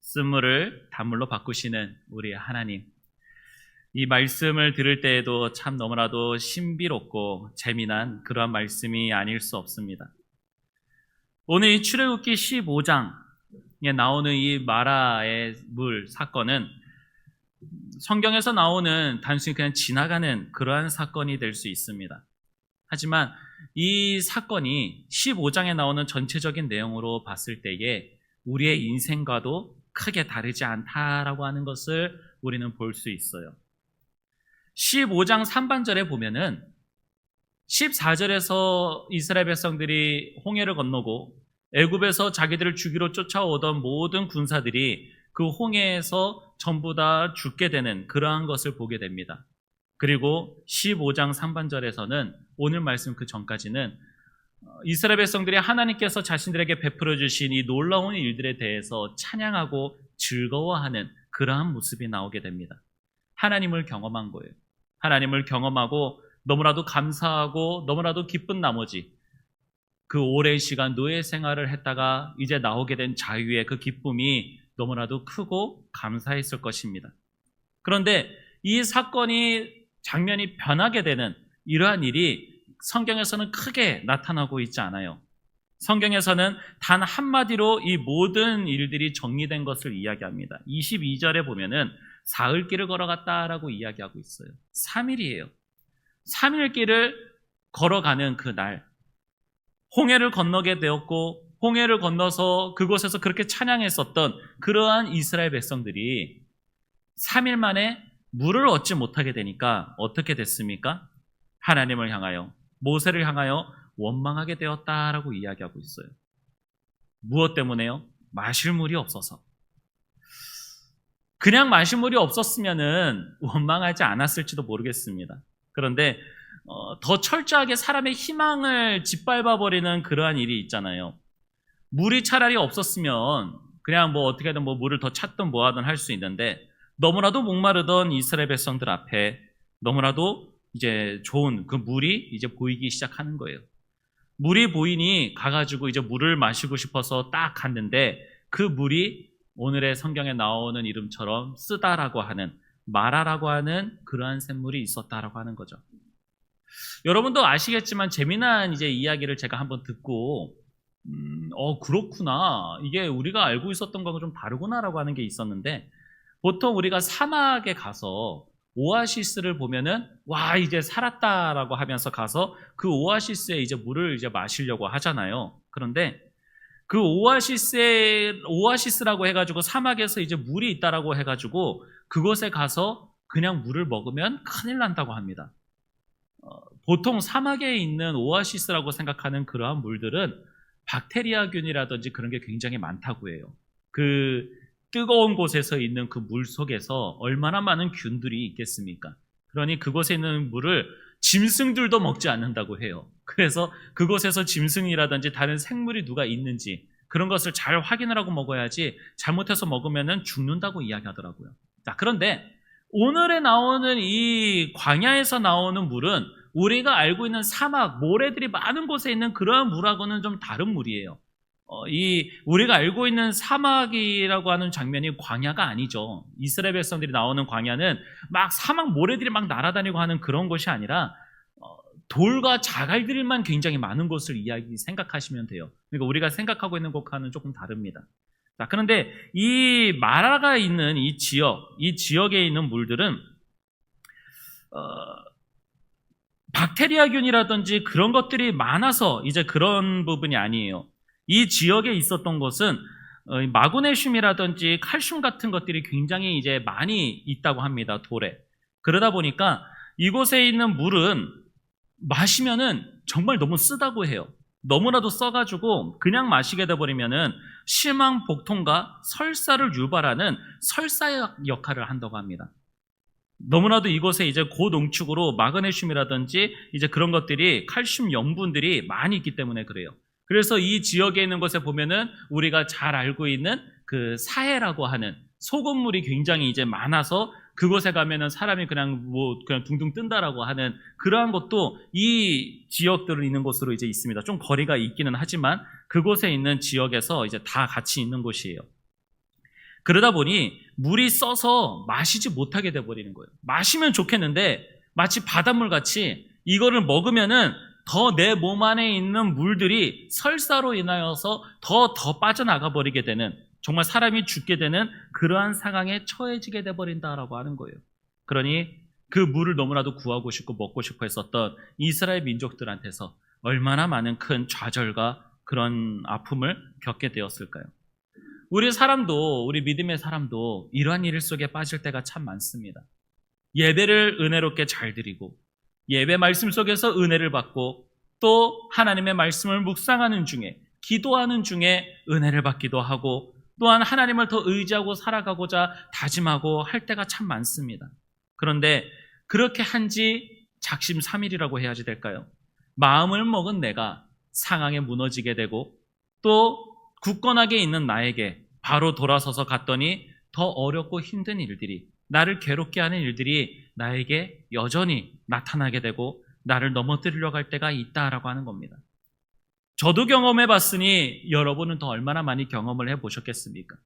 쓴물을 단물로 바꾸시는 우리 하나님. 이 말씀을 들을 때에도 참 너무나도 신비롭고 재미난 그러한 말씀이 아닐 수 없습니다. 오늘 이 출애굽기 15장에 나오는 이 마라의 물 사건은 성경에서 나오는 단순히 그냥 지나가는 그러한 사건이 될 수 있습니다. 하지만 이 사건이 15장에 나오는 전체적인 내용으로 봤을 때에 우리의 인생과도 크게 다르지 않다라고 하는 것을 우리는 볼 수 있어요. 15장 3반절에 보면은 14절에서 이스라엘 백성들이 홍해를 건너고 애굽에서 자기들을 죽이러 쫓아오던 모든 군사들이 그 홍해에서 전부 다 죽게 되는 그러한 것을 보게 됩니다. 그리고 15장 3반절에서는 오늘 말씀 그 전까지는 이스라엘 백성들이 하나님께서 자신들에게 베풀어 주신 이 놀라운 일들에 대해서 찬양하고 즐거워하는 그러한 모습이 나오게 됩니다. 하나님을 경험한 거예요. 하나님을 경험하고 너무나도 감사하고 너무나도 기쁜 나머지 그 오랜 시간 노예 생활을 했다가 이제 나오게 된 자유의 그 기쁨이 너무나도 크고 감사했을 것입니다. 그런데 이 사건이 장면이 변하게 되는 이러한 일이 성경에서는 크게 나타나고 있지 않아요. 성경에서는 단 한마디로 이 모든 일들이 정리된 것을 이야기합니다. 22절에 보면은 사흘길을 걸어갔다라고 이야기하고 있어요. 3일이에요. 3일길을 걸어가는 그 날, 홍해를 건너게 되었고 홍해를 건너서 그곳에서 그렇게 찬양했었던 그러한 이스라엘 백성들이 3일 만에 물을 얻지 못하게 되니까 어떻게 됐습니까? 하나님을 향하여, 모세를 향하여 원망하게 되었다라고 이야기하고 있어요. 무엇 때문에요? 마실 물이 없어서. 그냥 마실 물이 없었으면은 원망하지 않았을지도 모르겠습니다. 그런데 더 철저하게 사람의 희망을 짓밟아버리는 그러한 일이 있잖아요. 물이 차라리 없었으면 그냥 어떻게든 물을 더 찾든 뭐하든 할 수 있는데 너무나도 목마르던 이스라엘 백성들 앞에 너무나도 이제 좋은 그 물이 이제 보이기 시작하는 거예요. 물이 보이니 가가지고 이제 물을 마시고 싶어서 딱 갔는데 그 물이 오늘의 성경에 나오는 이름처럼 쓰다라고 하는 마라라고 하는 그러한 샘물이 있었다라고 하는 거죠. 여러분도 아시겠지만 재미난 이제 이야기를 제가 한번 듣고 그렇구나. 이게 우리가 알고 있었던 거하고 좀 다르구나라고 하는 게 있었는데 보통 우리가 사막에 가서 오아시스를 보면은 와 이제 살았다라고 하면서 가서 그 오아시스에 이제 물을 이제 마시려고 하잖아요. 그런데 그 오아시스라고 해가지고 사막에서 이제 물이 있다라고 해가지고 그곳에 가서 그냥 물을 먹으면 큰일 난다고 합니다. 보통 사막에 있는 오아시스라고 생각하는 그러한 물들은 박테리아균이라든지 그런 게 굉장히 많다고 해요. 그 뜨거운 곳에서 있는 그 물 속에서 얼마나 많은 균들이 있겠습니까? 그러니 그곳에 있는 물을 짐승들도 먹지 않는다고 해요. 그래서 그곳에서 짐승이라든지 다른 생물이 누가 있는지 그런 것을 잘 확인을 하고 먹어야지 잘못해서 먹으면 죽는다고 이야기하더라고요. 자, 그런데 오늘에 나오는 이 광야에서 나오는 물은 우리가 알고 있는 사막, 모래들이 많은 곳에 있는 그러한 물하고는 좀 다른 물이에요. 우리가 알고 있는 사막이라고 하는 장면이 광야가 아니죠. 이스라엘 백성들이 나오는 광야는 막 사막 모래들이 막 날아다니고 하는 그런 곳이 아니라 돌과 자갈들만 굉장히 많은 곳을 생각하시면 돼요. 그러니까 우리가 생각하고 있는 곳과는 조금 다릅니다. 자, 그런데 이 마라가 있는 이 지역에 있는 물들은 박테리아균이라든지 그런 것들이 많아서 이제 그런 부분이 아니에요. 이 지역에 있었던 것은 마그네슘이라든지 칼슘 같은 것들이 굉장히 이제 많이 있다고 합니다. 돌에. 그러다 보니까 이곳에 있는 물은 마시면은 정말 너무 쓰다고 해요. 너무나도 써가지고 그냥 마시게 돼버리면은 심한 복통과 설사를 유발하는 설사약 역할을 한다고 합니다. 너무나도 이곳에 이제 고농축으로 마그네슘이라든지 이제 그런 것들이 칼슘 염분들이 많이 있기 때문에 그래요. 그래서 이 지역에 있는 곳에 보면은 우리가 잘 알고 있는 그 사해라고 하는 소금물이 굉장히 이제 많아서 그곳에 가면은 사람이 그냥 둥둥 뜬다라고 하는 그러한 것도 이 지역들을 있는 곳으로 이제 있습니다. 좀 거리가 있기는 하지만 그곳에 있는 지역에서 이제 다 같이 있는 곳이에요. 그러다 보니 물이 써서 마시지 못하게 돼버리는 거예요. 마시면 좋겠는데 마치 바닷물 같이 이거를 먹으면은 더 내 몸 안에 있는 물들이 설사로 인하여서 더 빠져나가 버리게 되는, 정말 사람이 죽게 되는 그러한 상황에 처해지게 돼버린다라고 하는 거예요. 그러니 그 물을 너무나도 구하고 싶고 먹고 싶어 했었던 이스라엘 민족들한테서 얼마나 많은 큰 좌절과 그런 아픔을 겪게 되었을까요? 우리 믿음의 사람도 이러한 일 속에 빠질 때가 참 많습니다. 예배를 은혜롭게 잘 드리고 예배 말씀 속에서 은혜를 받고 또 하나님의 말씀을 묵상하는 중에, 기도하는 중에 은혜를 받기도 하고 또한 하나님을 더 의지하고 살아가고자 다짐하고 할 때가 참 많습니다. 그런데 그렇게 한지 작심삼일이라고 해야지 될까요? 마음을 먹은 내가 상황에 무너지게 되고 또 굳건하게 있는 나에게 바로 돌아서서 갔더니 더 어렵고 힘든 일들이, 나를 괴롭게 하는 일들이 나에게 여전히 나타나게 되고 나를 넘어뜨리려고 할 때가 있다라고 하는 겁니다. 저도 경험해 봤으니 여러분은 더 얼마나 많이 경험을 해 보셨겠습니까?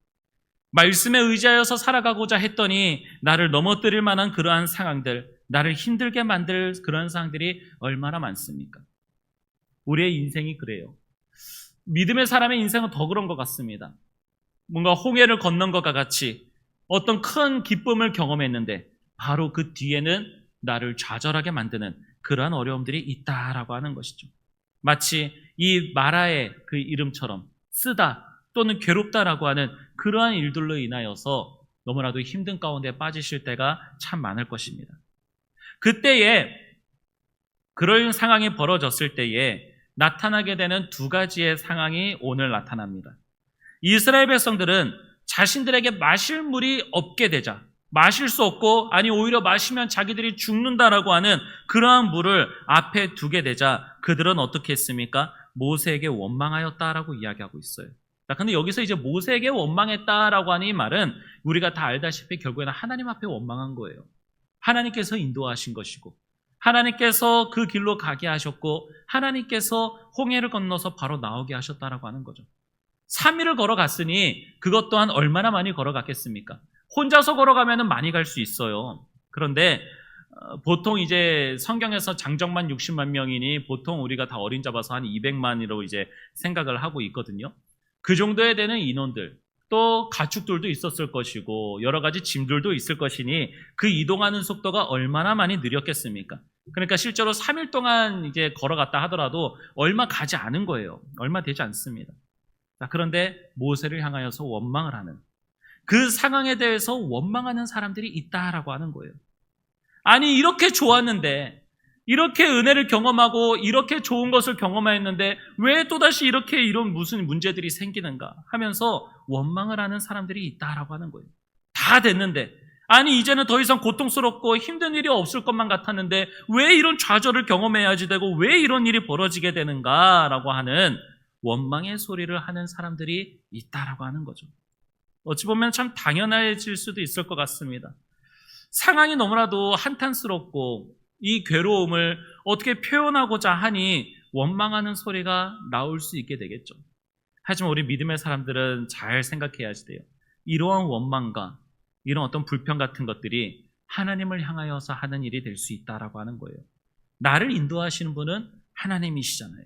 말씀에 의지하여서 살아가고자 했더니 나를 넘어뜨릴 만한 그러한 상황들, 나를 힘들게 만들 그런 상황들이 얼마나 많습니까? 우리의 인생이 그래요. 믿음의 사람의 인생은 더 그런 것 같습니다. 뭔가 홍해를 건넌 것과 같이 어떤 큰 기쁨을 경험했는데 바로 그 뒤에는 나를 좌절하게 만드는 그러한 어려움들이 있다라고 하는 것이죠. 마치 이 마라의 그 이름처럼 쓰다 또는 괴롭다라고 하는 그러한 일들로 인하여서 너무나도 힘든 가운데 빠지실 때가 참 많을 것입니다. 그때에 그런 상황이 벌어졌을 때에 나타나게 되는 두 가지의 상황이 오늘 나타납니다. 이스라엘 백성들은 자신들에게 마실 물이 없게 되자, 마실 수 없고 아니 오히려 마시면 자기들이 죽는다라고 하는 그러한 물을 앞에 두게 되자 그들은 어떻게 했습니까? 모세에게 원망하였다라고 이야기하고 있어요. 근데 여기서 이제 모세에게 원망했다라고 하는 이 말은 우리가 다 알다시피 결국에는 하나님 앞에 원망한 거예요. 하나님께서 인도하신 것이고 하나님께서 그 길로 가게 하셨고 하나님께서 홍해를 건너서 바로 나오게 하셨다라고 하는 거죠. 3일을 걸어갔으니 그것 또한 얼마나 많이 걸어갔겠습니까? 혼자서 걸어가면 많이 갈 수 있어요. 그런데 보통 이제 성경에서 장정만 60만 명이니 보통 우리가 다 어린 잡아서 한 200만이라고 이제 생각을 하고 있거든요. 그 정도에 되는 인원들, 또 가축들도 있었을 것이고 여러 가지 짐들도 있을 것이니 그 이동하는 속도가 얼마나 많이 느렸겠습니까? 그러니까 실제로 3일 동안 이제 걸어갔다 하더라도 얼마 가지 않은 거예요. 얼마 되지 않습니다. 그런데 모세를 향하여서 원망을 하는, 그 상황에 대해서 원망하는 사람들이 있다라고 하는 거예요. 아니 이렇게 좋았는데, 이렇게 은혜를 경험하고 이렇게 좋은 것을 경험했는데 왜 또다시 이렇게 이런 무슨 문제들이 생기는가 하면서 원망을 하는 사람들이 있다라고 하는 거예요. 다 됐는데, 아니 이제는 더 이상 고통스럽고 힘든 일이 없을 것만 같았는데 왜 이런 좌절을 경험해야지 되고 왜 이런 일이 벌어지게 되는가라고 하는 원망의 소리를 하는 사람들이 있다라고 하는 거죠. 어찌 보면 참 당연해질 수도 있을 것 같습니다. 상황이 너무나도 한탄스럽고 이 괴로움을 어떻게 표현하고자 하니 원망하는 소리가 나올 수 있게 되겠죠. 하지만 우리 믿음의 사람들은 잘 생각해야지 돼요. 이러한 원망과 이런 어떤 불평 같은 것들이 하나님을 향하여서 하는 일이 될 수 있다라고 하는 거예요. 나를 인도하시는 분은 하나님이시잖아요.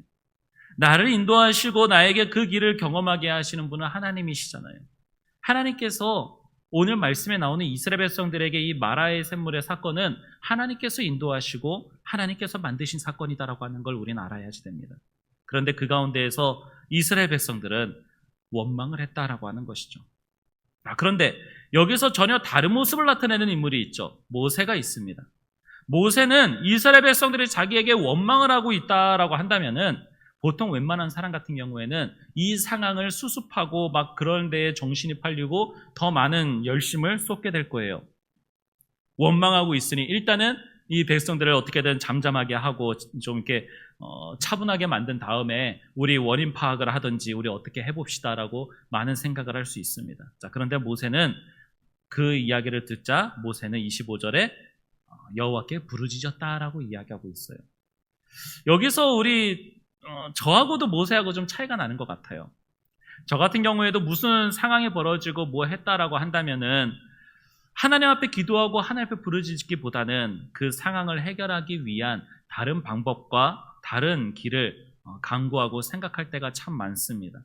나를 인도하시고 나에게 그 길을 경험하게 하시는 분은 하나님이시잖아요. 하나님께서 오늘 말씀에 나오는 이스라엘 백성들에게 이 마라의 샘물의 사건은 하나님께서 인도하시고 하나님께서 만드신 사건이다라고 하는 걸 우리는 알아야지 됩니다. 그런데 그 가운데에서 이스라엘 백성들은 원망을 했다라고 하는 것이죠. 그런데 여기서 전혀 다른 모습을 나타내는 인물이 있죠. 모세가 있습니다. 모세는 이스라엘 백성들이 자기에게 원망을 하고 있다라고 한다면은 보통 웬만한 사람 같은 경우에는 이 상황을 수습하고 막 그런 데에 정신이 팔리고 더 많은 열심을 쏟게 될 거예요. 원망하고 있으니 일단은 이 백성들을 어떻게든 잠잠하게 하고 좀 이렇게 차분하게 만든 다음에 우리 원인 파악을 하든지 우리 어떻게 해봅시다라고 많은 생각을 할 수 있습니다. 자, 그런데 모세는 그 이야기를 듣자 모세는 25절에 여호와께 부르짖었다라고 이야기하고 있어요. 여기서 우리 저하고도 모세하고 좀 차이가 나는 것 같아요. 저 같은 경우에도 무슨 상황이 벌어지고 뭐 했다라고 한다면은 하나님 앞에 기도하고 하나님 앞에 부르짖기보다는 그 상황을 해결하기 위한 다른 방법과 다른 길을 강구하고 생각할 때가 참 많습니다.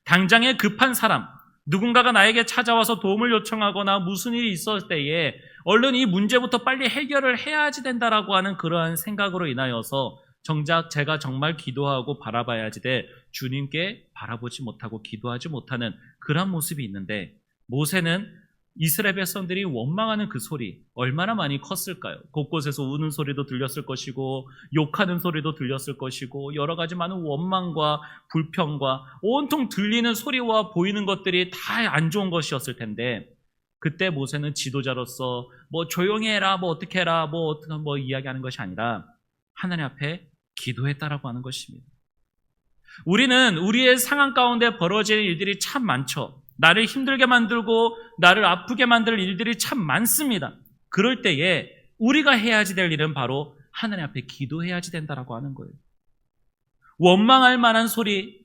당장에 급한 사람, 누군가가 나에게 찾아와서 도움을 요청하거나 무슨 일이 있었을 때에 얼른 이 문제부터 빨리 해결을 해야지 된다라고 하는 그러한 생각으로 인하여서 정작 제가 정말 기도하고 바라봐야지 돼 주님께 바라보지 못하고 기도하지 못하는 그런 모습이 있는데, 모세는 이스라엘 백성들이 원망하는 그 소리 얼마나 많이 컸을까요? 곳곳에서 우는 소리도 들렸을 것이고 욕하는 소리도 들렸을 것이고 여러 가지 많은 원망과 불평과 온통 들리는 소리와 보이는 것들이 다 안 좋은 것이었을 텐데, 그때 모세는 지도자로서 뭐 조용히 해라, 뭐 어떻게 해라, 뭐 이야기하는 것이 아니라 하나님 앞에 기도했다라고 하는 것입니다. 우리는 우리의 상황 가운데 벌어지는 일들이 참 많죠. 나를 힘들게 만들고 나를 아프게 만들 일들이 참 많습니다. 그럴 때에 우리가 해야지 될 일은 바로 하나님 앞에 기도해야지 된다라고 하는 거예요. 원망할 만한 소리,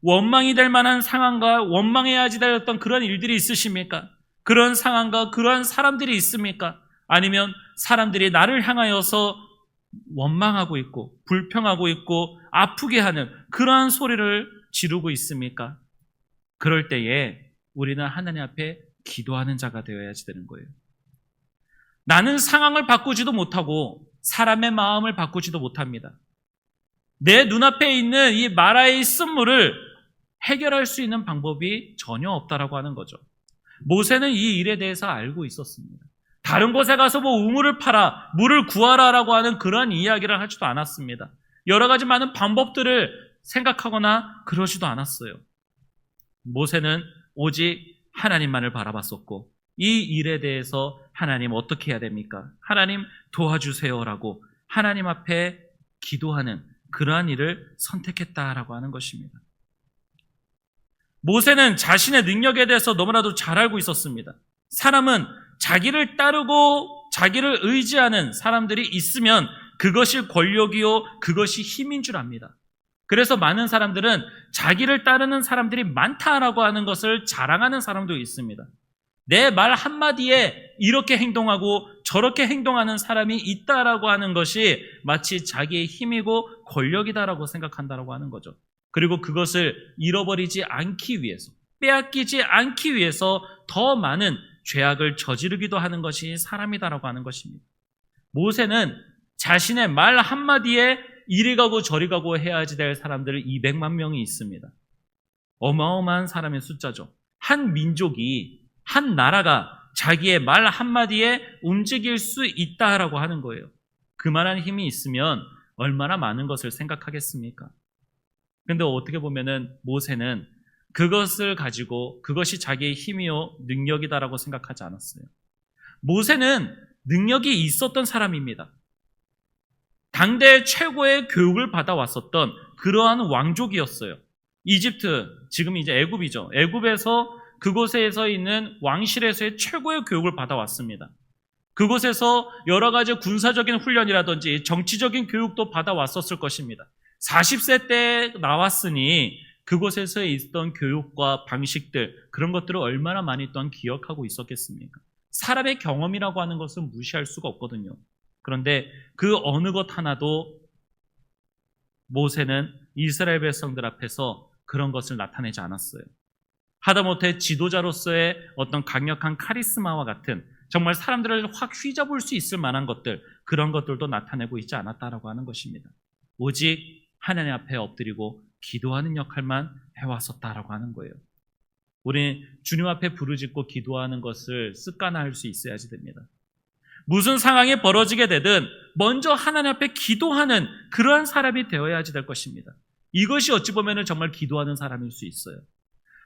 원망이 될 만한 상황과 원망해야지 될 어떤 그런 일들이 있으십니까? 그런 상황과 그러한 사람들이 있습니까? 아니면 사람들이 나를 향하여서 원망하고 있고 불평하고 있고 아프게 하는 그러한 소리를 지르고 있습니까? 그럴 때에 우리는 하나님 앞에 기도하는 자가 되어야지 되는 거예요. 나는 상황을 바꾸지도 못하고 사람의 마음을 바꾸지도 못합니다. 내 눈앞에 있는 이 마라의 쓴물을 해결할 수 있는 방법이 전혀 없다라고 하는 거죠. 모세는 이 일에 대해서 알고 있었습니다. 다른 곳에 가서 뭐 우물을 파라, 물을 구하라라고 하는 그런 이야기를 하지도 않았습니다. 여러 가지 많은 방법들을 생각하거나 그러지도 않았어요. 모세는 오직 하나님만을 바라봤었고, 이 일에 대해서 하나님 어떻게 해야 됩니까? 하나님 도와주세요라고 하나님 앞에 기도하는 그러한 일을 선택했다라고 하는 것입니다. 모세는 자신의 능력에 대해서 너무나도 잘 알고 있었습니다. 사람은 자기를 따르고 자기를 의지하는 사람들이 있으면 그것이 권력이요, 그것이 힘인 줄 압니다. 그래서 많은 사람들은 자기를 따르는 사람들이 많다라고 하는 것을 자랑하는 사람도 있습니다. 내 말 한마디에 이렇게 행동하고 저렇게 행동하는 사람이 있다라고 하는 것이 마치 자기의 힘이고 권력이다라고 생각한다라고 하는 거죠. 그리고 그것을 잃어버리지 않기 위해서, 빼앗기지 않기 위해서 더 많은 죄악을 저지르기도 하는 것이 사람이다라고 하는 것입니다. 모세는 자신의 말 한마디에 이리 가고 저리 가고 해야지 될 사람들 200만 명이 있습니다. 어마어마한 사람의 숫자죠. 한 민족이, 한 나라가 자기의 말 한마디에 움직일 수 있다라고 하는 거예요. 그만한 힘이 있으면 얼마나 많은 것을 생각하겠습니까? 그런데 어떻게 보면은 모세는 그것을 가지고 그것이 자기의 힘이요 능력이다라고 생각하지 않았어요. 모세는 능력이 있었던 사람입니다. 당대 최고의 교육을 받아왔었던 그러한 왕족이었어요. 이집트, 지금 이제 애굽이죠. 애굽에서 그곳에서 있는 왕실에서의 최고의 교육을 받아왔습니다. 그곳에서 여러 가지 군사적인 훈련이라든지 정치적인 교육도 받아왔었을 것입니다. 40세 때 나왔으니 그곳에서 있던 교육과 방식들, 그런 것들을 얼마나 많이 또한 기억하고 있었겠습니까? 사람의 경험이라고 하는 것은 무시할 수가 없거든요. 그런데 그 어느 것 하나도 모세는 이스라엘 백성들 앞에서 그런 것을 나타내지 않았어요. 하다못해 지도자로서의 어떤 강력한 카리스마와 같은 정말 사람들을 확 휘잡을 수 있을 만한 것들, 그런 것들도 나타내고 있지 않았다라고 하는 것입니다. 오직 하나님 앞에 엎드리고 기도하는 역할만 해왔었다라고 하는 거예요. 우리 주님 앞에 부르짖고 기도하는 것을 습관화할 수 있어야지 됩니다. 무슨 상황이 벌어지게 되든 먼저 하나님 앞에 기도하는 그러한 사람이 되어야지 될 것입니다. 이것이 어찌 보면 정말 기도하는 사람일 수 있어요.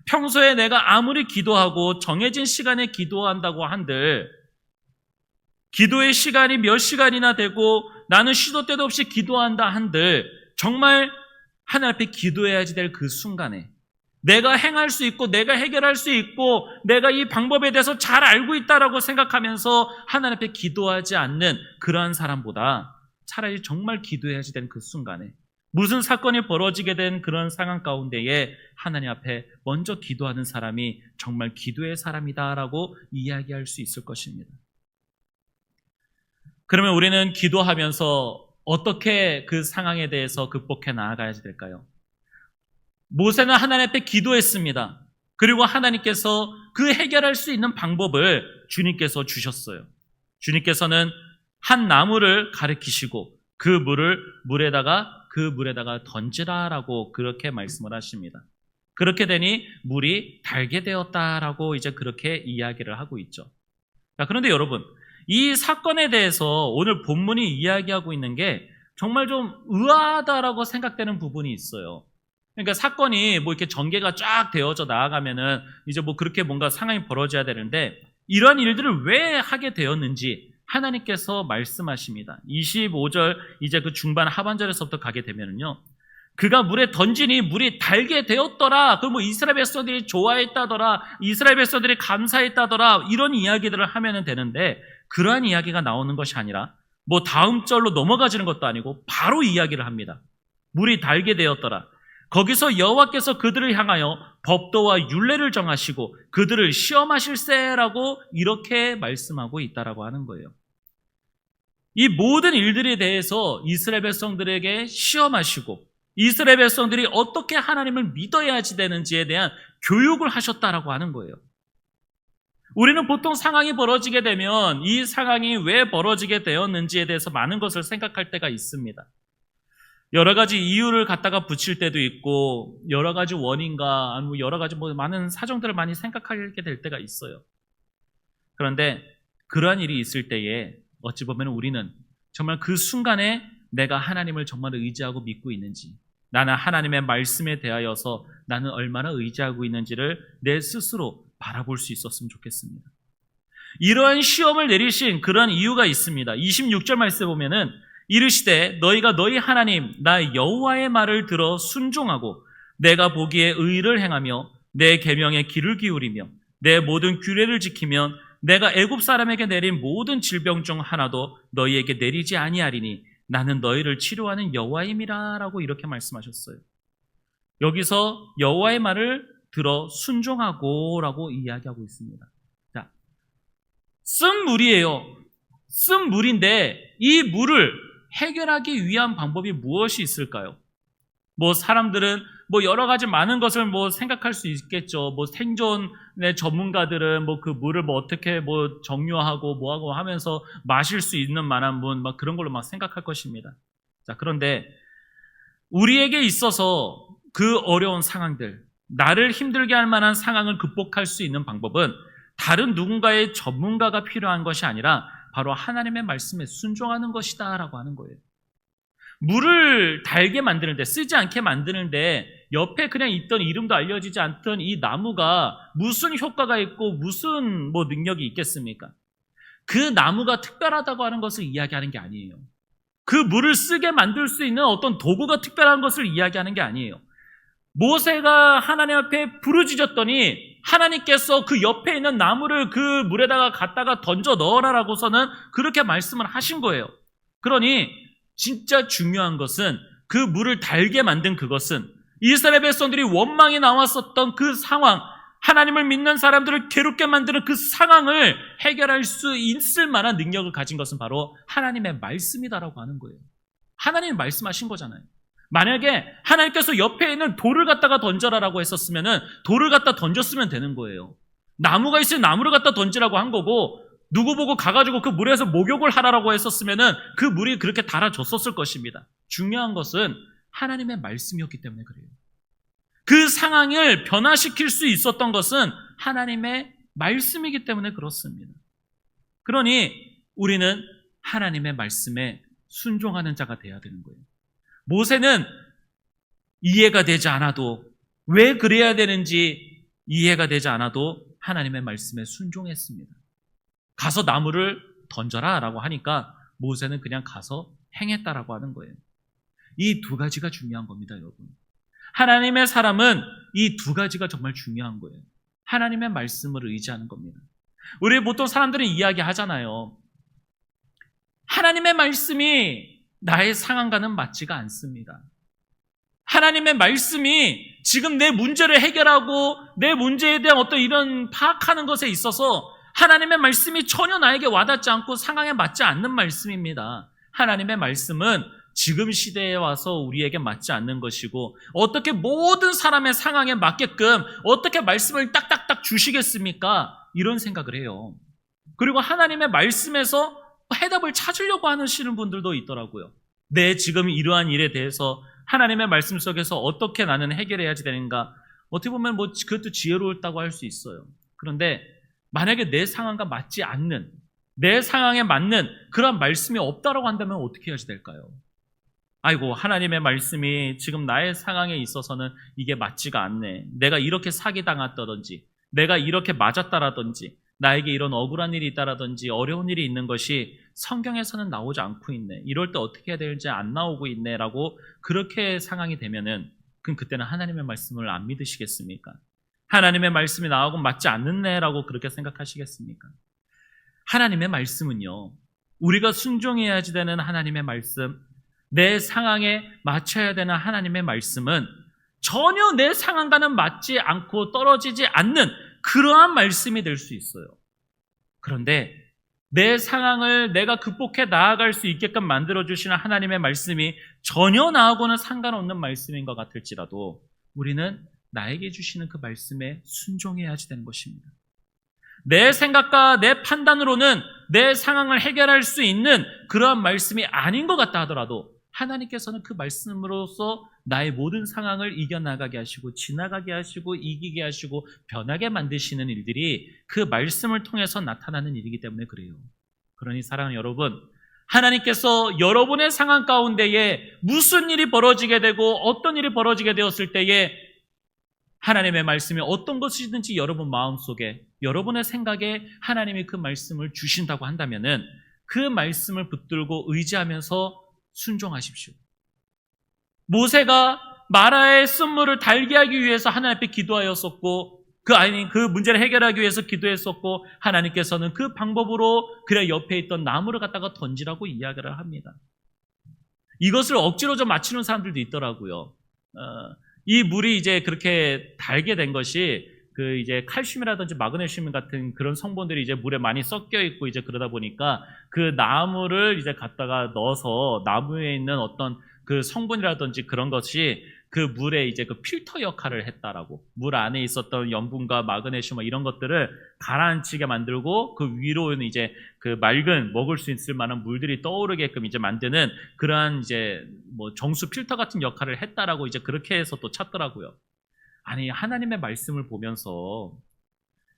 평소에 내가 아무리 기도하고 정해진 시간에 기도한다고 한들 기도의 시간이 몇 시간이나 되고 나는 시도 때도 없이 기도한다 한들 정말 하나님 앞에 기도해야지 될 그 순간에 내가 행할 수 있고 내가 해결할 수 있고 내가 이 방법에 대해서 잘 알고 있다라고 생각하면서 하나님 앞에 기도하지 않는 그러한 사람보다 차라리 정말 기도해야지 될 그 순간에 무슨 사건이 벌어지게 된 그런 상황 가운데에 하나님 앞에 먼저 기도하는 사람이 정말 기도의 사람이다라고 이야기할 수 있을 것입니다. 그러면 우리는 기도하면서 어떻게 그 상황에 대해서 극복해 나아가야 될까요? 모세는 하나님 앞에 기도했습니다. 그리고 하나님께서 그 해결할 수 있는 방법을 주님께서 주셨어요. 주님께서는 한 나무를 가리키시고 그 물에다가 던지라라고 그렇게 말씀을 하십니다. 그렇게 되니 물이 달게 되었다라고 이제 그렇게 이야기를 하고 있죠. 그런데 여러분, 이 사건에 대해서 오늘 본문이 이야기하고 있는 게 정말 좀 의아하다라고 생각되는 부분이 있어요. 그러니까 사건이 뭐 이렇게 전개가 쫙 되어져 나아가면은 이제 뭐 그렇게 뭔가 상황이 벌어져야 되는데 이러한 일들을 왜 하게 되었는지 하나님께서 말씀하십니다. 25절 이제 그 중반 하반절에서부터 가게 되면은요. 그가 물에 던지니 물이 달게 되었더라. 그 뭐 이스라엘 백성들이 좋아했다더라. 이스라엘 백성들이 감사했다더라. 이런 이야기들을 하면은 되는데 그러한 이야기가 나오는 것이 아니라 뭐 다음 절로 넘어가지는 것도 아니고 바로 이야기를 합니다. 물이 달게 되었더라. 거기서 여호와께서 그들을 향하여 법도와 율례를 정하시고 그들을 시험하실세라고 이렇게 말씀하고 있다라고 하는 거예요. 이 모든 일들에 대해서 이스라엘 백성들에게 시험하시고 이스라엘 백성들이 어떻게 하나님을 믿어야지 되는지에 대한 교육을 하셨다라고 하는 거예요. 우리는 보통 상황이 벌어지게 되면 이 상황이 왜 벌어지게 되었는지에 대해서 많은 것을 생각할 때가 있습니다. 여러 가지 이유를 갖다가 붙일 때도 있고 여러 가지 원인과 아니면 여러 가지 많은 사정들을 많이 생각하게 될 때가 있어요. 그런데 그러한 일이 있을 때에 어찌 보면 우리는 정말 그 순간에 내가 하나님을 정말 의지하고 믿고 있는지, 나는 하나님의 말씀에 대하여서 나는 얼마나 의지하고 있는지를 내 스스로 바라볼 수 있었으면 좋겠습니다. 이러한 시험을 내리신 그런 이유가 있습니다. 26절 말씀에 보면은 이르시되 너희가 너희 하나님 나 여호와의 말을 들어 순종하고 내가 보기에 의를 행하며 내 계명에 귀를 기울이며 내 모든 규례를 지키면 내가 애굽 사람에게 내린 모든 질병 중 하나도 너희에게 내리지 아니하리니 나는 너희를 치료하는 여호와임이라 라고 이렇게 말씀하셨어요. 여기서 여호와의 말을 들어 순종하고 라고 이야기하고 있습니다. 자, 쓴 물이에요. 쓴 물인데 이 물을 해결하기 위한 방법이 무엇이 있을까요? 뭐 사람들은 뭐 여러 가지 많은 것을 뭐 생각할 수 있겠죠. 뭐 생존의 전문가들은 뭐 그 물을 뭐 어떻게 뭐 정료하고 뭐하고 하면서 마실 수 있는 만한 물 막 그런 걸로 막 생각할 것입니다. 자, 그런데 우리에게 있어서 그 어려운 상황들, 나를 힘들게 할 만한 상황을 극복할 수 있는 방법은 다른 누군가의 전문가가 필요한 것이 아니라 바로 하나님의 말씀에 순종하는 것이다 라고 하는 거예요. 물을 달게 만드는데, 쓰지 않게 만드는데 옆에 그냥 있던 이름도 알려지지 않던 이 나무가 무슨 효과가 있고 무슨 뭐 능력이 있겠습니까? 그 나무가 특별하다고 하는 것을 이야기하는 게 아니에요. 그 물을 쓰게 만들 수 있는 어떤 도구가 특별한 것을 이야기하는 게 아니에요. 모세가 하나님 앞에 부르짖었더니 하나님께서 그 옆에 있는 나무를 그 물에다가 갖다가 던져 넣어라라고서는 그렇게 말씀을 하신 거예요. 그러니 진짜 중요한 것은 그 물을 달게 만든 그것은 이스라엘 백성들이 원망이 나왔었던 그 상황, 하나님을 믿는 사람들을 괴롭게 만드는 그 상황을 해결할 수 있을 만한 능력을 가진 것은 바로 하나님의 말씀이다라고 하는 거예요. 하나님이 말씀하신 거잖아요. 만약에 하나님께서 옆에 있는 돌을 갖다가 던져라라고 했었으면은 돌을 갖다 던졌으면 되는 거예요. 나무가 있으면 나무를 갖다 던지라고 한 거고 누구 보고 가가지고 그 물에서 목욕을 하라라고 했었으면은 그 물이 그렇게 달아줬었을 것입니다. 중요한 것은 하나님의 말씀이었기 때문에 그래요. 그 상황을 변화시킬 수 있었던 것은 하나님의 말씀이기 때문에 그렇습니다. 그러니 우리는 하나님의 말씀에 순종하는 자가 되어야 되는 거예요. 모세는 이해가 되지 않아도, 왜 그래야 되는지 이해가 되지 않아도 하나님의 말씀에 순종했습니다. 가서 나무를 던져라 라고 하니까 모세는 그냥 가서 행했다라고 하는 거예요. 이 두 가지가 중요한 겁니다, 여러분. 하나님의 사람은 이 두 가지가 정말 중요한 거예요. 하나님의 말씀을 의지하는 겁니다. 우리 보통 사람들은 이야기하잖아요. 하나님의 말씀이 나의 상황과는 맞지가 않습니다. 하나님의 말씀이 지금 내 문제를 해결하고 내 문제에 대한 어떤 이런 파악하는 것에 있어서 하나님의 말씀이 전혀 나에게 와닿지 않고 상황에 맞지 않는 말씀입니다. 하나님의 말씀은 지금 시대에 와서 우리에게 맞지 않는 것이고, 어떻게 모든 사람의 상황에 맞게끔 어떻게 말씀을 딱딱딱 주시겠습니까? 이런 생각을 해요. 그리고 하나님의 말씀에서 해답을 찾으려고 하시는 분들도 있더라고요. 내 지금 이러한 일에 대해서 하나님의 말씀 속에서 어떻게 나는 해결해야지 되는가? 어떻게 보면 그것도 지혜로웠다고 할 수 있어요. 그런데 만약에 내 상황과 맞지 않는, 내 상황에 맞는 그런 말씀이 없다라고 한다면 어떻게 해야지 될까요? 아이고, 하나님의 말씀이 지금 나의 상황에 있어서는 이게 맞지가 않네. 내가 이렇게 사기당했다든지, 내가 이렇게 맞았다라든지, 나에게 이런 억울한 일이 있다라든지, 어려운 일이 있는 것이 성경에서는 나오지 않고 있네. 이럴 때 어떻게 해야 될지 안 나오고 있네라고 그렇게 상황이 되면은, 그럼 그때는 하나님의 말씀을 안 믿으시겠습니까? 하나님의 말씀이 나하고 맞지 않는네라고 그렇게 생각하시겠습니까? 하나님의 말씀은요, 우리가 순종해야지 되는 하나님의 말씀, 내 상황에 맞춰야 되는 하나님의 말씀은 전혀 내 상황과는 맞지 않고 떨어지지 않는 그러한 말씀이 될 수 있어요. 그런데 내 상황을 내가 극복해 나아갈 수 있게끔 만들어주시는 하나님의 말씀이 전혀 나하고는 상관없는 말씀인 것 같을지라도 우리는 나에게 주시는 그 말씀에 순종해야지 되는 것입니다. 내 생각과 내 판단으로는 내 상황을 해결할 수 있는 그러한 말씀이 아닌 것 같다 하더라도 하나님께서는 그 말씀으로서 나의 모든 상황을 이겨나가게 하시고 지나가게 하시고 이기게 하시고 변하게 만드시는 일들이 그 말씀을 통해서 나타나는 일이기 때문에 그래요. 그러니 사랑하는 여러분, 하나님께서 여러분의 상황 가운데에 무슨 일이 벌어지게 되고 어떤 일이 벌어지게 되었을 때에 하나님의 말씀이 어떤 것이든지 여러분 마음속에, 여러분의 생각에 하나님이 그 말씀을 주신다고 한다면은 그 말씀을 붙들고 의지하면서 순종하십시오. 모세가 마라의 쓴물을 달게 하기 위해서 하나님 앞에 기도하였었고, 그 문제를 해결하기 위해서 기도했었고, 하나님께서는 그 방법으로 그의 옆에 있던 나무를 갖다가 던지라고 이야기를 합니다. 이것을 억지로 좀 맞추는 사람들도 있더라고요. 이 물이 이제 그렇게 달게 된 것이 그 이제 칼슘이라든지 마그네슘 같은 그런 성분들이 이제 물에 많이 섞여 있고 이제 그러다 보니까 그 나무를 이제 갖다가 넣어서 나무에 있는 어떤 그 성분이라든지 그런 것이 그 물에 이제 그 필터 역할을 했다라고, 물 안에 있었던 염분과 마그네슘 이런 것들을 가라앉히게 만들고 그 위로는 이제 그 맑은 먹을 수 있을 만한 물들이 떠오르게끔 이제 만드는 그러한 이제 뭐 정수 필터 같은 역할을 했다라고 이제 그렇게 해서 또 찾더라고요. 아니, 하나님의 말씀을 보면서,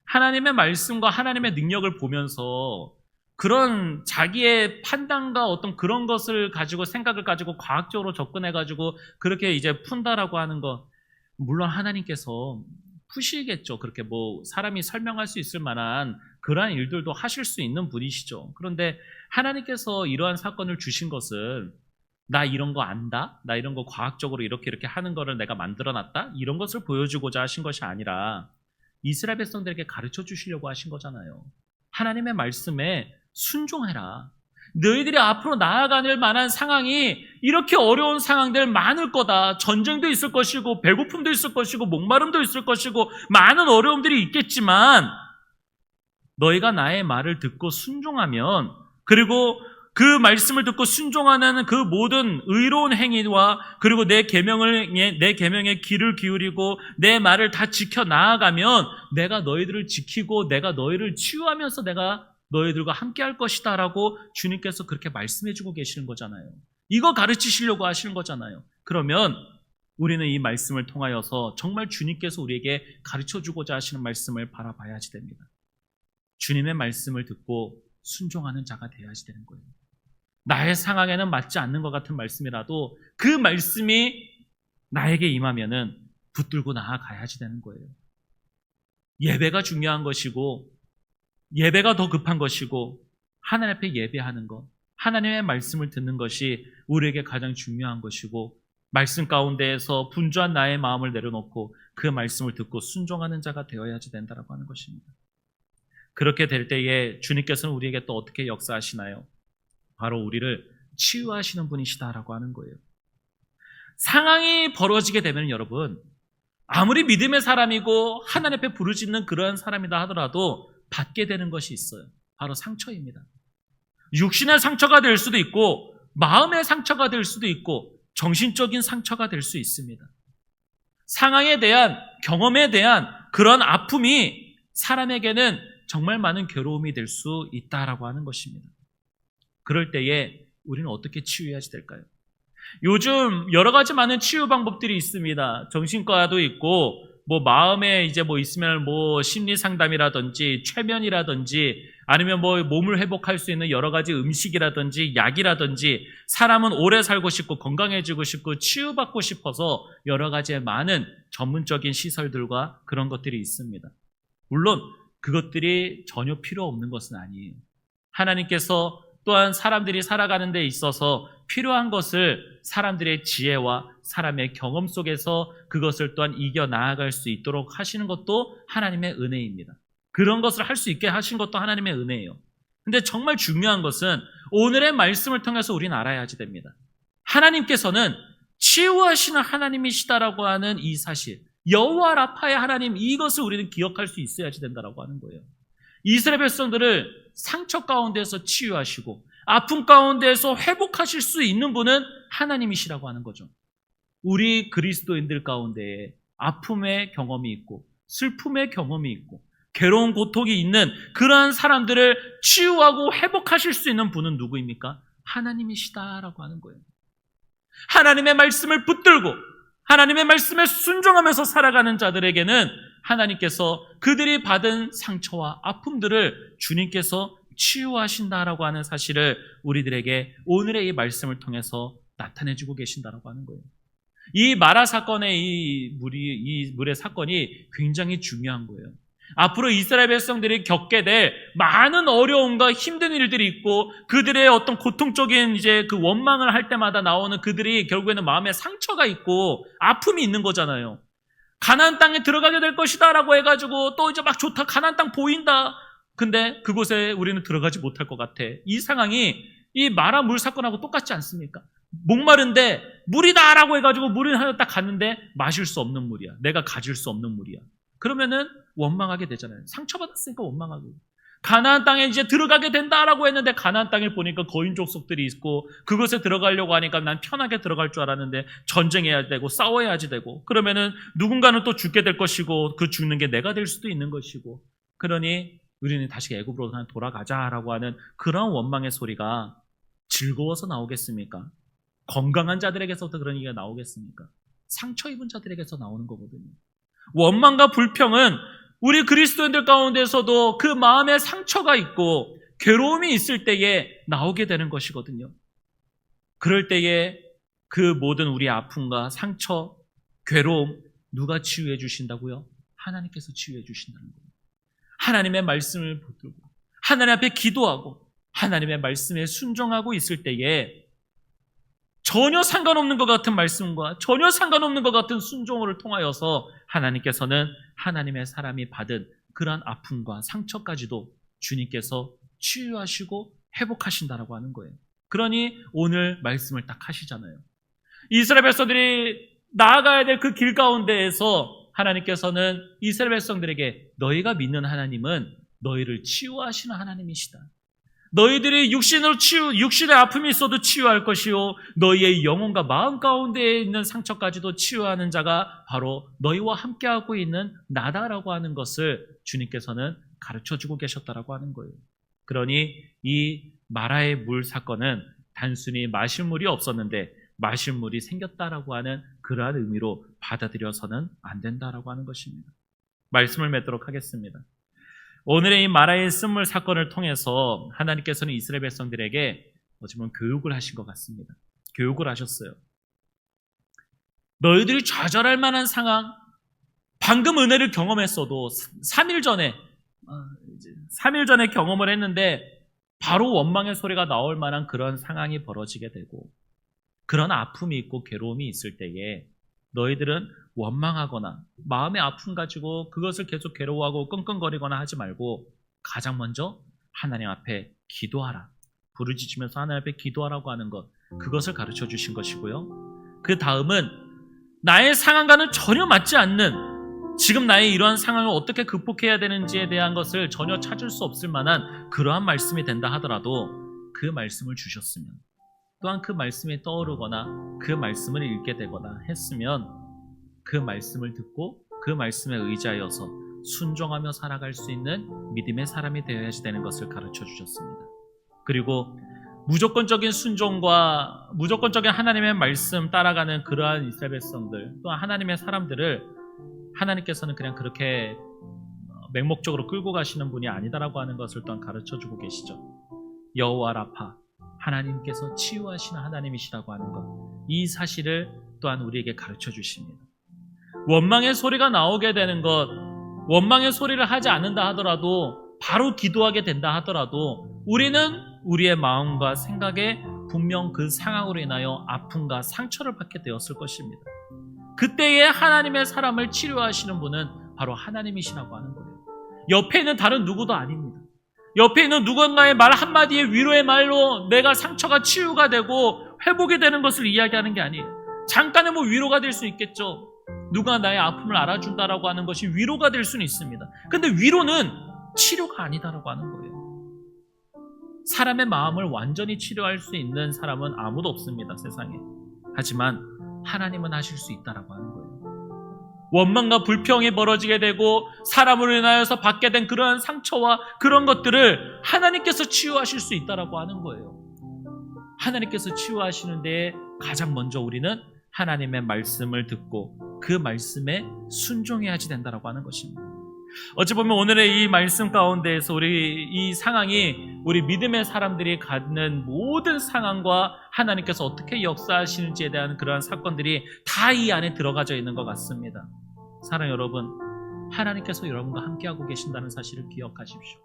하나님의 말씀과 하나님의 능력을 보면서 그런 자기의 판단과 어떤 그런 것을 가지고 생각을 가지고 과학적으로 접근해가지고 그렇게 이제 푼다라고 하는 거, 물론 하나님께서 푸시겠죠. 그렇게 뭐 사람이 설명할 수 있을 만한 그러한 일들도 하실 수 있는 분이시죠. 그런데 하나님께서 이러한 사건을 주신 것은 나 이런 거 안다? 나 이런 거 과학적으로 이렇게 하는 거를 내가 만들어놨다? 이런 것을 보여주고자 하신 것이 아니라 이스라엘 백성들에게 가르쳐 주시려고 하신 거잖아요. 하나님의 말씀에 순종해라. 너희들이 앞으로 나아가는 만한 상황이 이렇게 어려운 상황들 많을 거다. 전쟁도 있을 것이고 배고픔도 있을 것이고 목마름도 있을 것이고 많은 어려움들이 있겠지만 너희가 나의 말을 듣고 순종하면, 그리고 그 말씀을 듣고 순종하는 그 모든 의로운 행위와 그리고 내 계명에 귀를 기울이고 내 말을 다 지켜 나아가면 내가 너희들을 지키고 내가 너희를 치유하면서 내가 너희들과 함께 할 것이다 라고 주님께서 그렇게 말씀해 주고 계시는 거잖아요. 이거 가르치시려고 하시는 거잖아요. 그러면 우리는 이 말씀을 통하여서 정말 주님께서 우리에게 가르쳐 주고자 하시는 말씀을 바라봐야지 됩니다. 주님의 말씀을 듣고 순종하는 자가 되어야지 되는 거예요. 나의 상황에는 맞지 않는 것 같은 말씀이라도 그 말씀이 나에게 임하면은 붙들고 나아가야지 되는 거예요. 예배가 중요한 것이고 예배가 더 급한 것이고 하나님 앞에 예배하는 것, 하나님의 말씀을 듣는 것이 우리에게 가장 중요한 것이고 말씀 가운데에서 분주한 나의 마음을 내려놓고 그 말씀을 듣고 순종하는 자가 되어야지 된다라고 하는 것입니다. 그렇게 될 때에 주님께서는 우리에게 또 어떻게 역사하시나요? 바로 우리를 치유하시는 분이시다라고 하는 거예요. 상황이 벌어지게 되면 여러분, 아무리 믿음의 사람이고 하나님 앞에 부르짖는 그러한 사람이다 하더라도 받게 되는 것이 있어요. 바로 상처입니다. 육신의 상처가 될 수도 있고 마음의 상처가 될 수도 있고 정신적인 상처가 될 수 있습니다. 상황에 대한, 경험에 대한 그런 아픔이 사람에게는 정말 많은 괴로움이 될 수 있다라고 하는 것입니다. 그럴 때에 우리는 어떻게 치유해야 될까요? 요즘 여러 가지 많은 치유 방법들이 있습니다. 정신과도 있고, 마음에 있으면 심리 상담이라든지 최면이라든지 아니면 몸을 회복할 수 있는 여러 가지 음식이라든지 약이라든지, 사람은 오래 살고 싶고 건강해지고 싶고 치유받고 싶어서 여러 가지의 많은 전문적인 시설들과 그런 것들이 있습니다. 물론 그것들이 전혀 필요 없는 것은 아니에요. 하나님께서 또한 사람들이 살아가는 데 있어서 필요한 것을 사람들의 지혜와 사람의 경험 속에서 그것을 또한 이겨나아갈 수 있도록 하시는 것도 하나님의 은혜입니다. 그런 것을 할 수 있게 하신 것도 하나님의 은혜예요. 근데 정말 중요한 것은 오늘의 말씀을 통해서 우리는 알아야지 됩니다. 하나님께서는 치유하시는 하나님이시다라고 하는 이 사실, 여호와 라파의 하나님, 이것을 우리는 기억할 수 있어야지 된다라고 하는 거예요. 이스라엘 백성들을 상처 가운데서 치유하시고 아픔 가운데서 회복하실 수 있는 분은 하나님이시라고 하는 거죠. 우리 그리스도인들 가운데에 아픔의 경험이 있고 슬픔의 경험이 있고 괴로운 고통이 있는 그러한 사람들을 치유하고 회복하실 수 있는 분은 누구입니까? 하나님이시다라고 하는 거예요. 하나님의 말씀을 붙들고 하나님의 말씀에 순종하면서 살아가는 자들에게는 하나님께서 그들이 받은 상처와 아픔들을 주님께서 치유하신다라고 하는 사실을 우리들에게 오늘의 이 말씀을 통해서 나타내주고 계신다라고 하는 거예요. 이 마라 사건의 이 물의 사건이 굉장히 중요한 거예요. 앞으로 이스라엘 백성들이 겪게 될 많은 어려움과 힘든 일들이 있고, 그들의 어떤 고통적인 그 원망을 할 때마다 나오는 그들이 결국에는 마음에 상처가 있고 아픔이 있는 거잖아요. 가나안 땅에 들어가게 될 것이다라고 해가지고 또 막 좋다, 가나안 땅 보인다. 근데 그곳에 우리는 들어가지 못할 것 같아. 이 상황이 이 마라 물 사건하고 똑같지 않습니까? 목마른데 물이다라고 해가지고 물을 하나 딱 갔는데 마실 수 없는 물이야. 내가 가질 수 없는 물이야. 그러면은 원망하게 되잖아요. 상처받았으니까 원망하고. 가나안 땅에 이제 들어가게 된다라고 했는데 가나안 땅에 보니까 거인 족속들이 있고 그곳에 들어가려고 하니까 난 편하게 들어갈 줄 알았는데 전쟁해야 되고 싸워야지 되고, 그러면은 누군가는 또 죽게 될 것이고 그 죽는 게 내가 될 수도 있는 것이고, 그러니 우리는 다시 애굽으로 돌아가자라고 하는 그런 원망의 소리가 즐거워서 나오겠습니까? 건강한 자들에게서도 그런 얘기가 나오겠습니까? 상처 입은 자들에게서 나오는 거거든요. 원망과 불평은 우리 그리스도인들 가운데서도 그 마음에 상처가 있고 괴로움이 있을 때에 나오게 되는 것이거든요. 그럴 때에 그 모든 우리 아픔과 상처, 괴로움 누가 치유해 주신다고요? 하나님께서 치유해 주신다는 거예요. 하나님의 말씀을 붙들고 하나님 앞에 기도하고 하나님의 말씀에 순종하고 있을 때에 전혀 상관없는 것 같은 말씀과 전혀 상관없는 것 같은 순종을 통하여서 하나님께서는 하나님의 사람이 받은 그러한 아픔과 상처까지도 주님께서 치유하시고 회복하신다라고 하는 거예요. 그러니 오늘 말씀을 딱 하시잖아요. 이스라엘 백성들이 나아가야 될 그 길 가운데에서 하나님께서는 이스라엘 백성들에게 너희가 믿는 하나님은 너희를 치유하시는 하나님이시다. 너희들이 육신의 아픔이 있어도 치유할 것이요 너희의 영혼과 마음 가운데에 있는 상처까지도 치유하는 자가 바로 너희와 함께하고 있는 나다라고 하는 것을 주님께서는 가르쳐주고 계셨다라고 하는 거예요. 그러니 이 마라의 물 사건은 단순히 마실 물이 없었는데 마실 물이 생겼다라고 하는 그러한 의미로 받아들여서는 안 된다라고 하는 것입니다. 말씀을 맺도록 하겠습니다. 오늘의 이 마라의 쓴물 사건을 통해서 하나님께서는 이스라엘 백성들에게 어찌보면 교육을 하신 것 같습니다. 교육을 하셨어요. 너희들이 좌절할 만한 상황, 방금 은혜를 경험했어도 3일 전에 경험을 했는데 바로 원망의 소리가 나올 만한 그런 상황이 벌어지게 되고 그런 아픔이 있고 괴로움이 있을 때에 너희들은 원망하거나 마음의 아픔 가지고 그것을 계속 괴로워하고 끙끙거리거나 하지 말고 가장 먼저 하나님 앞에 기도하라. 부르짖으면서 하나님 앞에 기도하라고 하는 것, 그것을 가르쳐 주신 것이고요. 그 다음은 나의 상황과는 전혀 맞지 않는, 지금 나의 이러한 상황을 어떻게 극복해야 되는지에 대한 것을 전혀 찾을 수 없을 만한 그러한 말씀이 된다 하더라도 그 말씀을 주셨으면, 또한 그 말씀이 떠오르거나 그 말씀을 읽게 되거나 했으면 그 말씀을 듣고 그 말씀에 의지하여서 순종하며 살아갈 수 있는 믿음의 사람이 되어야지 되는 것을 가르쳐 주셨습니다. 그리고 무조건적인 순종과 무조건적인 하나님의 말씀 따라가는 그러한 이스라엘 백성들, 또한 하나님의 사람들을 하나님께서는 그냥 그렇게 맹목적으로 끌고 가시는 분이 아니다라고 하는 것을 또한 가르쳐 주고 계시죠. 여호와 라파, 하나님께서 치유하시는 하나님이시라고 하는 것, 이 사실을 또한 우리에게 가르쳐 주십니다. 원망의 소리가 나오게 되는 것, 원망의 소리를 하지 않는다 하더라도, 바로 기도하게 된다 하더라도 우리는 우리의 마음과 생각에 분명 그 상황으로 인하여 아픔과 상처를 받게 되었을 것입니다. 그때에 하나님의 사람을 치료하시는 분은 바로 하나님이시라고 하는 거예요. 옆에 있는 다른 누구도 아닙니다. 옆에 있는 누군가의 말 한마디의 위로의 말로 내가 상처가 치유가 되고 회복이 되는 것을 이야기하는 게 아니에요. 잠깐의 위로가 될 수 있겠죠. 누가 나의 아픔을 알아준다라고 하는 것이 위로가 될 수는 있습니다. 근데 위로는 치료가 아니다라고 하는 거예요. 사람의 마음을 완전히 치료할 수 있는 사람은 아무도 없습니다, 세상에. 하지만 하나님은 하실 수 있다라고 하는 거예요. 원망과 불평이 벌어지게 되고 사람으로 인하여서 받게 된 그러한 상처와 그런 것들을 하나님께서 치유하실 수 있다라고 하는 거예요. 하나님께서 치유하시는 데에 가장 먼저 우리는 하나님의 말씀을 듣고 그 말씀에 순종해야지 된다라고 하는 것입니다. 어찌 보면 오늘의 이 말씀 가운데에서 우리 이 상황이 우리 믿음의 사람들이 갖는 모든 상황과 하나님께서 어떻게 역사하시는지에 대한 그러한 사건들이 다 이 안에 들어가져 있는 것 같습니다. 사랑 여러분, 하나님께서 여러분과 함께하고 계신다는 사실을 기억하십시오.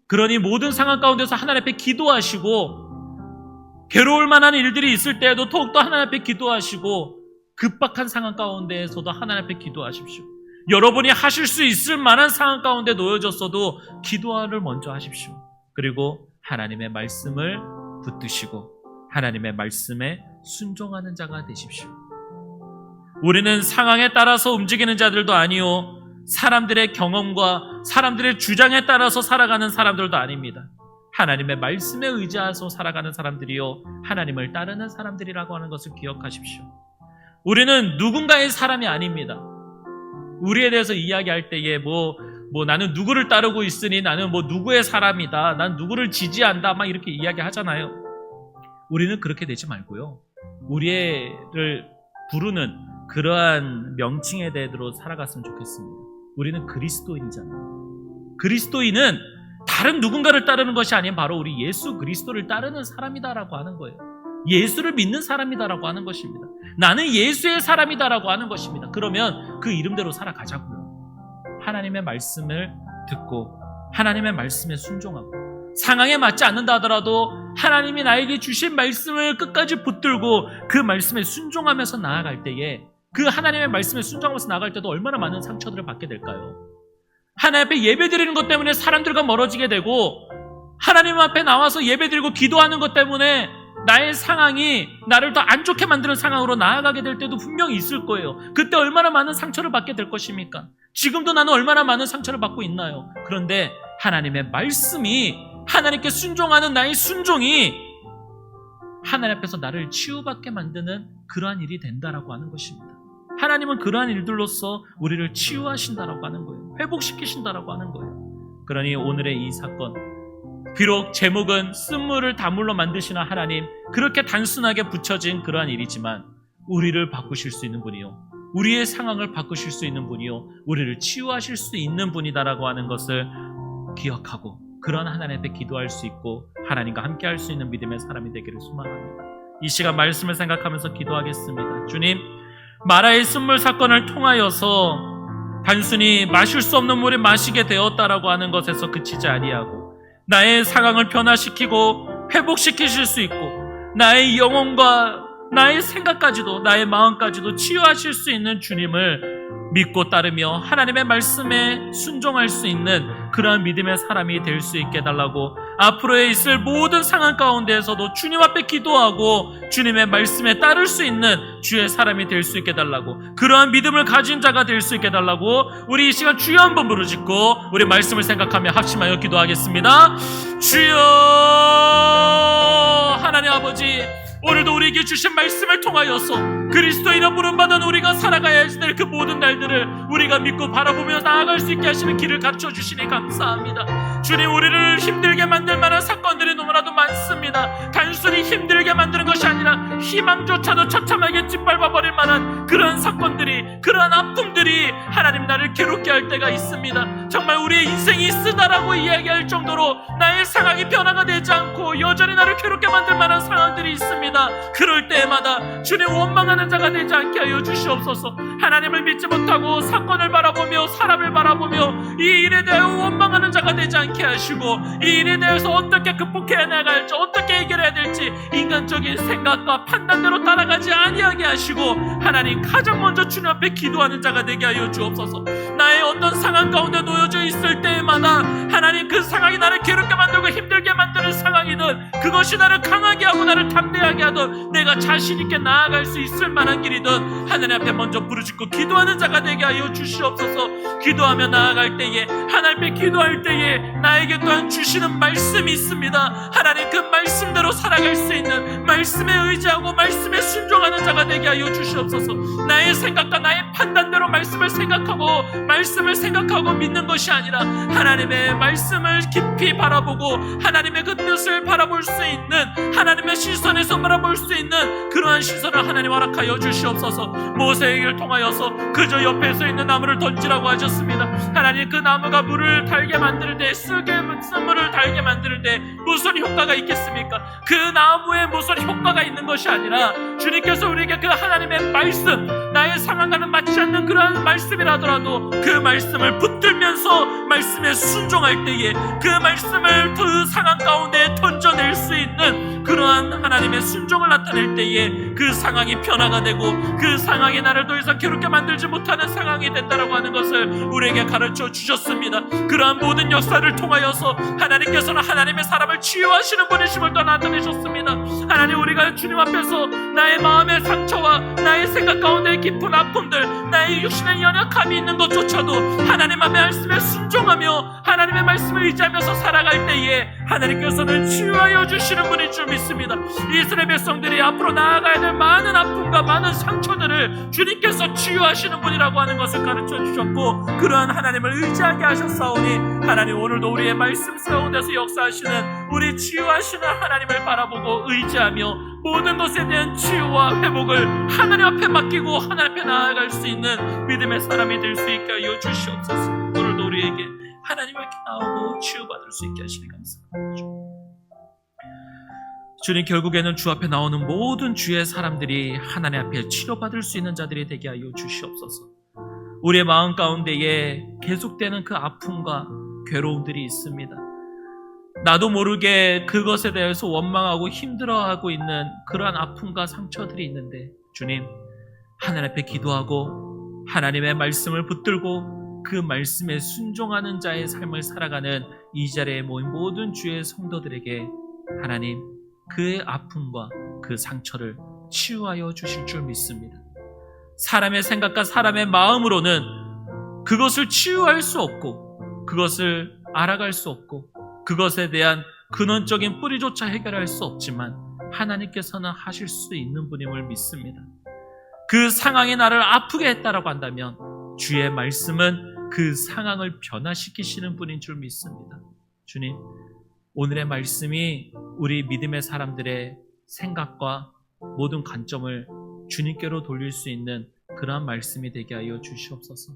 그러니 모든 상황 가운데서 하나님 앞에 기도하시고, 괴로울 만한 일들이 있을 때에도 더욱더 하나님 앞에 기도하시고, 급박한 상황 가운데에서도 하나님 앞에 기도하십시오. 여러분이 하실 수 있을 만한 상황 가운데 놓여졌어도 기도를 먼저 하십시오. 그리고 하나님의 말씀을 붙드시고 하나님의 말씀에 순종하는 자가 되십시오. 우리는 상황에 따라서 움직이는 자들도 아니요, 사람들의 경험과 사람들의 주장에 따라서 살아가는 사람들도 아닙니다. 하나님의 말씀에 의지해서 살아가는 사람들이요, 하나님을 따르는 사람들이라고 하는 것을 기억하십시오. 우리는 누군가의 사람이 아닙니다. 우리에 대해서 이야기할 때에 나는 누구를 따르고 있으니 나는 누구의 사람이다, 난 누구를 지지한다, 막 이렇게 이야기하잖아요. 우리는 그렇게 되지 말고요, 우리를 부르는 그러한 명칭에 대해서 살아갔으면 좋겠습니다. 우리는 그리스도인이잖아요. 그리스도인은 다른 누군가를 따르는 것이 아닌 바로 우리 예수 그리스도를 따르는 사람이다라고 하는 거예요. 예수를 믿는 사람이다라고 하는 것입니다. 나는 예수의 사람이다라고 하는 것입니다. 그러면 그 이름대로 살아가자고요. 하나님의 말씀을 듣고 하나님의 말씀에 순종하고, 상황에 맞지 않는다 하더라도 하나님이 나에게 주신 말씀을 끝까지 붙들고 그 말씀에 순종하면서 나아갈 때에, 그 하나님의 말씀에 순종하면서 나아갈 때도 얼마나 많은 상처들을 받게 될까요? 하나님 앞에 예배드리는 것 때문에 사람들과 멀어지게 되고, 하나님 앞에 나와서 예배드리고 기도하는 것 때문에 나의 상황이 나를 더 안 좋게 만드는 상황으로 나아가게 될 때도 분명히 있을 거예요. 그때 얼마나 많은 상처를 받게 될 것입니까? 지금도 나는 얼마나 많은 상처를 받고 있나요? 그런데 하나님의 말씀이, 하나님께 순종하는 나의 순종이 하나님 앞에서 나를 치유받게 만드는 그러한 일이 된다라고 하는 것입니다. 하나님은 그러한 일들로서 우리를 치유하신다라고 하는 거예요. 회복시키신다라고 하는 거예요. 그러니 오늘의 이 사건, 비록 제목은 쓴물을 단물로 만드시는 하나님, 그렇게 단순하게 붙여진 그러한 일이지만 우리를 바꾸실 수 있는 분이요, 우리의 상황을 바꾸실 수 있는 분이요, 우리를 치유하실 수 있는 분이다라고 하는 것을 기억하고 그런 하나님 앞에 기도할 수 있고 하나님과 함께 할 수 있는 믿음의 사람이 되기를 소망합니다. 이 시간 말씀을 생각하면서 기도하겠습니다. 주님, 마라의 쓴물 사건을 통하여서 단순히 마실 수 없는 물을 마시게 되었다라고 하는 것에서 그치지 아니하고 나의 상황을 변화시키고 회복시키실 수 있고 나의 영혼과 나의 생각까지도, 나의 마음까지도 치유하실 수 있는 주님을 믿고 따르며 하나님의 말씀에 순종할 수 있는 그러한 믿음의 사람이 될 수 있게 해달라고, 앞으로에 있을 모든 상황 가운데에서도 주님 앞에 기도하고 주님의 말씀에 따를 수 있는 주의 사람이 될 수 있게 해달라고, 그러한 믿음을 가진 자가 될 수 있게 해달라고, 우리 이 시간 주여 한번 부르짖고 우리 말씀을 생각하며 합심하여 기도하겠습니다. 주여 하나님 아버지, 오늘도 우리에게 주신 말씀을 통하여서 그리스도인으로 부름받은 우리가 살아가야 될 그 모든 날들을 우리가 믿고 바라보며 나아갈 수 있게 하시는 길을 갖춰주시니 감사합니다. 주님, 우리를 힘들게 만들 만한 사건들이 너무나도 많습니다. 단순히 힘들게 만드는 것이 아니라 희망조차도 처참하게 짓밟아버릴 만한 그러한 사건들이, 그러한 아픔들이 하나님 나를 괴롭게 할 때가 있습니다. 정말 우리의 인생이 쓰다라고 이야기할 정도로 나의 상황이 변화가 되지 않고 여전히 나를 괴롭게 만들 만한 상황들이 있습니다. 그럴 때마다 주님, 원망하는 자가 되지 않게 하여 주시옵소서. 하나님을 믿지 못하고 사건을 바라보며 사람을 바라보며 이 일에 대하여 원망하는 자가 되지 않게 하시고, 이 일에 대해서 어떻게 극복해야 나갈지, 어떻게 해결해야 될지 인간적인 생각과 판단대로 따라가지 아니하게 하시고, 하나님 가장 먼저 주님 앞에 기도하는 자가 되게 하여 주옵소서. 나의 어떤 상황 가운데 놓여져 있을 때마다 하나님, 그 상황이 나를 괴롭게 만들고 힘들게 만드는 상황이든, 그것이 나를 강하게 하고 나를 담대하게 하든, 내가 자신 있게 나아갈 수 있을 만한 길이든 하나님 앞에 먼저 부르짖고 기도하는 자가 되게 하여 주시옵소서. 기도하며 나아갈 때에, 하나님 앞에 기도할 때에 나에게 또한 주시는 말씀이 있습니다. 하나님, 그 말씀대로 살아갈 수 있는, 말씀에 의지하고 말씀에 순종하는 자가 되게 하여 주시옵소서. 나의 생각과 나의 판단대로 말씀을 생각하고 믿는 것이 아니라 하나님의 말씀을 깊이 바라보고 하나님의 그 뜻을 바라볼 수 있는, 하나님의 시선에서 바라볼 수 있는 그러한 시선을 하나님 허락하여 주시옵소서. 모세에게 통하여서 그저 옆에서 있는 나무를 던지라고 하셨습니다. 하나님, 그 나무가 물을 달게 만들 때, 쓴물을 달게 만들 때 무슨 효과가 있겠습니까? 그 나무에 무슨 효과가 있는 것이 아니라 주님께서 우리에게 그 하나님의 말씀, 나의 상황과는 맞지 않는 그러한 말씀이라더라도 그 말씀을 붙들면서 말씀에 순종할 때에, 그 말씀을 그 상황 가운데 던져낼 수 있는 그러한 하나님의 순종을 나타낼 때에 그 상황이 변화가 되고, 그 상황이 나를 더 이상 괴롭게 만들지 못하는 상황이 된다라고 하는 것을 우리에게 가르쳐 주셨습니다. 그러한 모든 역사를 통하여서 하나님께서는 하나님의 사람을 치유하시는 분이심을 또 나타내셨습니다. 하나님, 우리가 주님 앞에서 나의 마음의 상처와 나의 생각 가운데 깊은 아픔들, 나의 육신의 연약함이 있는 것조차도 하나님 앞에 말씀에 순종하며 하나님의 말씀을 의지하면서 살아갈 때에 하나님께서는 치유하여 주시는 분인 줄 믿습니다. 이스라엘 백성들이 앞으로 나아가야 될 많은 아픔과 많은 상처들을 주님께서 치유하시는 분이라고 하는 것을 가르쳐 주셨고, 그러한 하나님을 의지하게 하셨사오니 하나님, 오늘도 우리의 말씀 가운데서 역사하시는, 우리 치유하시는 하나님을 바라보고 의지하며 모든 것에 대한 치유와 회복을 하나님 앞에 맡기고 하나님 앞에 나아갈 수 있는 믿음의 사람이 될 수 있게 하여 주시옵소서. 오늘도 우리에게 하나님을 나오고 치유받을 수 있게 하시니 감사합니다. 주님, 결국에는 주 앞에 나오는 모든 주의 사람들이 하나님 앞에 치료받을 수 있는 자들이 되게 하여 주시옵소서. 우리의 마음 가운데에 계속되는 그 아픔과 괴로움들이 있습니다. 나도 모르게 그것에 대해서 원망하고 힘들어하고 있는 그러한 아픔과 상처들이 있는데, 주님, 하나님 앞에 기도하고 하나님의 말씀을 붙들고 그 말씀에 순종하는 자의 삶을 살아가는 이 자리에 모인 모든 주의 성도들에게 하나님, 그의 아픔과 그 상처를 치유하여 주실 줄 믿습니다. 사람의 생각과 사람의 마음으로는 그것을 치유할 수 없고, 그것을 알아갈 수 없고, 그것에 대한 근원적인 뿌리조차 해결할 수 없지만 하나님께서는 하실 수 있는 분임을 믿습니다. 그 상황이 나를 아프게 했다라고 한다면 주의 말씀은 그 상황을 변화시키시는 분인 줄 믿습니다. 주님, 오늘의 말씀이 우리 믿음의 사람들의 생각과 모든 관점을 주님께로 돌릴 수 있는 그러한 말씀이 되게 하여 주시옵소서.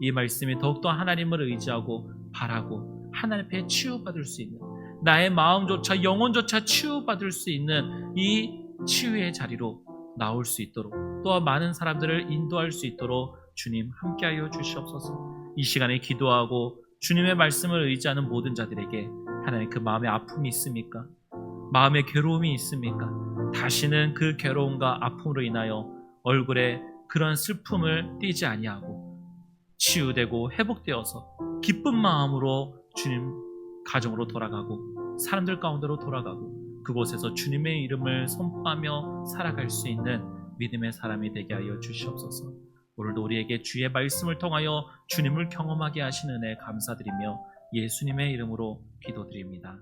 이 말씀이 더욱더 하나님을 의지하고 바라고 하나님 앞에 치유받을 수 있는, 나의 마음조차 영혼조차 치유받을 수 있는 이 치유의 자리로 나올 수 있도록, 또 많은 사람들을 인도할 수 있도록 주님 함께하여 주시옵소서. 이 시간에 기도하고 주님의 말씀을 의지하는 모든 자들에게 하나님, 그 마음에 아픔이 있습니까? 마음에 괴로움이 있습니까? 다시는 그 괴로움과 아픔으로 인하여 얼굴에 그런 슬픔을 띠지 아니하고 치유되고 회복되어서 기쁜 마음으로 주님 가정으로 돌아가고 사람들 가운데로 돌아가고 그곳에서 주님의 이름을 선포하며 살아갈 수 있는 믿음의 사람이 되게 하여 주시옵소서. 오늘도 우리에게 주의 말씀을 통하여 주님을 경험하게 하시는 은혜 감사드리며 예수님의 이름으로 기도드립니다.